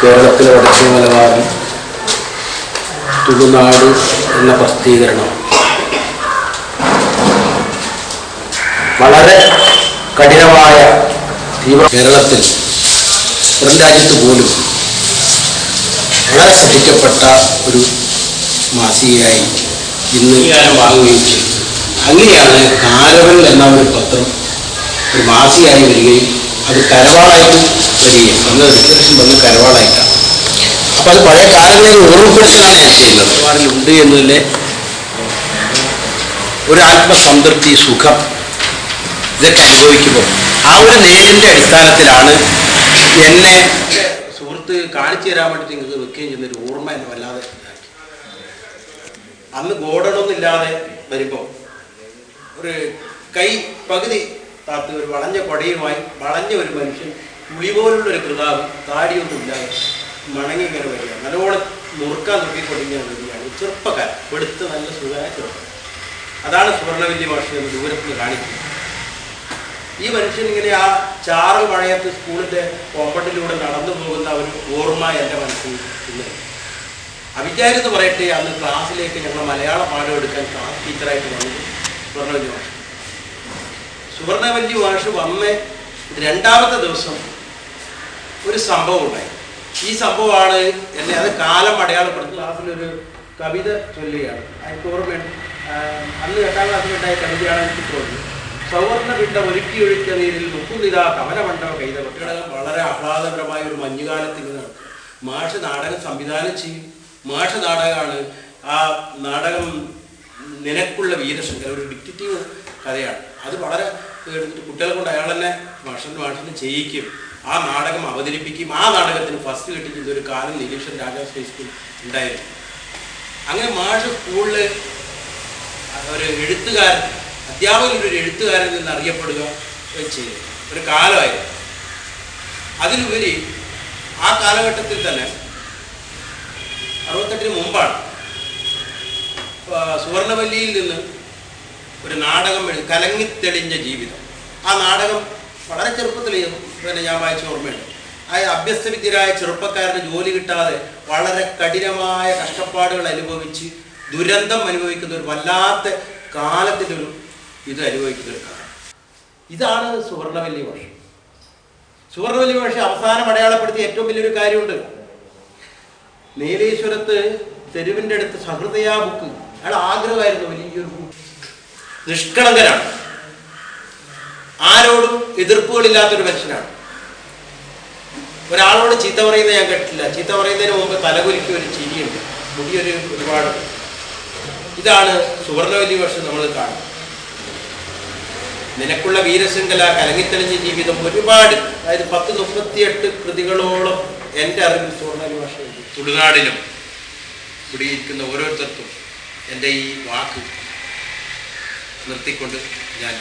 കേരളത്തിലെ വടക്കേ മലബാറിൽ തുളുനാട് എന്ന പ്രസിദ്ധീകരണം വളരെ കഠിനമായ കേരളത്തിൽ പുറം രാജ്യത്ത് പോലും വളരെ ശ്രദ്ധിക്കപ്പെട്ട ഒരു മാസികയായി ഇന്ന് വാങ്ങുകയും ചെയ്തു. അങ്ങനെയാണ് കാരവൽ എന്ന ഒരു പത്രം ഒരു മാസികയായി വരികയും അത് കരവാളായിട്ട് വരികയും അന്ന് റിസർവേഷൻ വന്ന് കരവാളായിട്ടാണ്. അപ്പം അത് പഴയ കാലങ്ങളെ ഓർമ്മപ്പെടുത്താനാണ് ഞാൻ ചെയ്യുന്നത്. ഒരുപാടിലുണ്ട് എന്നതിലെ ഒരു ആത്മസംതൃപ്തി, സുഖം ഇതൊക്കെ അനുഭവിക്കുമ്പോൾ ആ ഒരു നേരിൻ്റെ അടിസ്ഥാനത്തിലാണ് എന്നെ സുഹൃത്ത് കാണിച്ചു തരാൻ വേണ്ടി നിങ്ങൾക്ക് വെക്കുകയും ചെയ്യുന്നൊരു ഓർമ്മ എന്നെ വല്ലാതെ ഉണ്ടാക്കി. അന്ന് ഗോഡണൊന്നുമില്ലാതെ വരുമ്പോൾ ഒരു കൈ പകുതി താത്ത് ഒരു വളഞ്ഞ കൊടയുമായി വളഞ്ഞ ഒരു മനുഷ്യൻ പുളി പോലുള്ളൊരു കൃതാവ് താടിയൊന്നുമില്ലാതെ മണങ്ങിങ്ങനെ വരിക, നല്ലോണം മുറുക്കാൻ നോക്കിക്കൊണ്ടിങ്ങനെ വരികയാണ്. ചെറുപ്പക്കാരൻ വെടുത്ത് നല്ല സുഖമായ ചെറുപ്പം. അതാണ് സുവർണവല്ലി ഭാഷ എന്ന് ദൂരത്ത് കാണിക്കുന്നത്. ഈ മനുഷ്യൻ ഇങ്ങനെ ആ ചാറ് മഴയത്ത് സ്കൂളിൻ്റെ കോമ്പൗണ്ടിലൂടെ നടന്നു പോകുന്ന ഒരു ഓർമ്മ എൻ്റെ മനസ്സിൽ ഇന്ന് അവിചാരിത് പറയട്ടെ. അന്ന് ക്ലാസ്സിലേക്ക് ഞങ്ങൾ മലയാള പാഠം എടുക്കാൻ ക്ലാസ് ടീച്ചറായിട്ട് വന്നത് സുവർണവല്ലി ഭാഷ. സുവർണവല്ലി ഭാഷ വന്ന് രണ്ടാമത്തെ ദിവസം ഒരു സംഭവം ഉണ്ടായി. ഈ സംഭവമാണ് എന്നെ അത് കാലം അടയാളപ്പെടുത്തി. ക്ലാസ്സിലൊരു കവിത ചൊല്ലുകയാണ്. എനിക്ക് ഓർമ്മയുണ്ട്, അന്ന് 8ാം ക്ലാസ്സിലുണ്ടായ കവിതയാണ് എനിക്ക് തോന്നുന്നത്. സൗവർണ്ണ പിണ്ട ഒരുക്കി ഒഴിച്ച നീരിൽ മുക്കുന്നിതാ കമലമണ്ഡപ കൈത. കുട്ടികളെല്ലാം വളരെ ആഹ്ലാദപരമായ ഒരു മഞ്ഞുകാലത്തിൽ നിന്നാണ്. മാഷ് നാടകം സംവിധാനം ചെയ്യും. മാഷ് നാടകമാണ്. ആ നാടകം നിനക്കുള്ള വീരശൃംഖല, ഒരു ഡിക്റ്റേറ്റീവ് കഥയാണ്. അത് വളരെ എടുത്തിട്ട് കുട്ടികളെ കൊണ്ട് അയാൾ തന്നെ മാഷിനെ ചെയ്യിക്കും. ആ നാടകം അവതരിപ്പിക്കും. ആ നാടകത്തിന് ഫസ്റ്റ് കിട്ടിക്കുന്ന ഒരു കാലം നിരീക്ഷൺ രാജാസ് ഹൈസ്കൂൾ ഉണ്ടായിരുന്നു. അങ്ങനെ മാഷ് സ്കൂളിൽ ഒരു എഴുത്തുകാരൻ, അധ്യാപകനൊരു എഴുത്തുകാരൻ നിന്ന് അറിയപ്പെടുക ചെയ്തു ഒരു കാലമായിരുന്നു. അതിലുപരി ആ കാലഘട്ടത്തിൽ തന്നെ 68-ന് മുമ്പാണ് സുവർണവല്ലിയിൽ നിന്ന് ഒരു നാടകം കലങ്ങിത്തെളിഞ്ഞ ജീവിതം. ആ നാടകം വളരെ ചെറുപ്പത്തിൽ പിന്നെ ഞാൻ വായിച്ച ഓർമ്മയുണ്ട്. ആ അഭ്യസ്തവിദ്യരായ ചെറുപ്പക്കാരന് ജോലി കിട്ടാതെ വളരെ കഠിനമായ കഷ്ടപ്പാടുകൾ അനുഭവിച്ച് ദുരന്തം അനുഭവിക്കുന്ന ഒരു വല്ലാത്ത കാലത്തിൻ്റെ ഒരു ഇത് അനുഭവിക്കുന്ന ഒരു കാലം. ഇതാണ് സുവർണവല്ലി ഭാഷ. സുവർണവല്ലി ഭാഷ അവസാനം അടയാളപ്പെടുത്തിയ ഏറ്റവും വലിയൊരു കാര്യമുണ്ട്. നീലേശ്വരത്ത് തെരുവിൻ്റെ അടുത്ത് സഹൃദയ ബുക്ക്, അയാൾ ആഗ്രഹമായിരുന്നു വലിയൊരു ബുക്ക്. നിഷ്കളങ്കനാണ്, ആരോടും എതിർപ്പുകളില്ലാത്തൊരു മനുഷ്യനാണ്. ഒരാളോട് ചീത്ത പറയുന്നത് ഞാൻ കേട്ടിട്ടില്ല. ചീത്ത പറയുന്നതിന് മുമ്പ് തലകുലിക്ക് ഒരു ചിരിയുണ്ട്, മുടിയൊരു ഒരുപാട്. ഇതാണ് സുവർണവല്ലി ഭാഷ നമ്മൾ കാണുന്നത്. നിനക്കുള്ള വീരശൃംഖല, കലങ്ങിത്തെളിഞ്ഞ ജീവിതം, ഒരുപാട്, അതായത് 10-38 കൃതികളോളം എൻ്റെ അറിവിൽ സുവർണവല്ലി ഭാഷയുണ്ട്. തുളുനാടിലും ഇവിടെ ഇരിക്കുന്ന ഓരോരുത്തർക്കും എൻ്റെ ഈ വാക്ക് നിർത്തിക്കൊണ്ട് ഞാൻ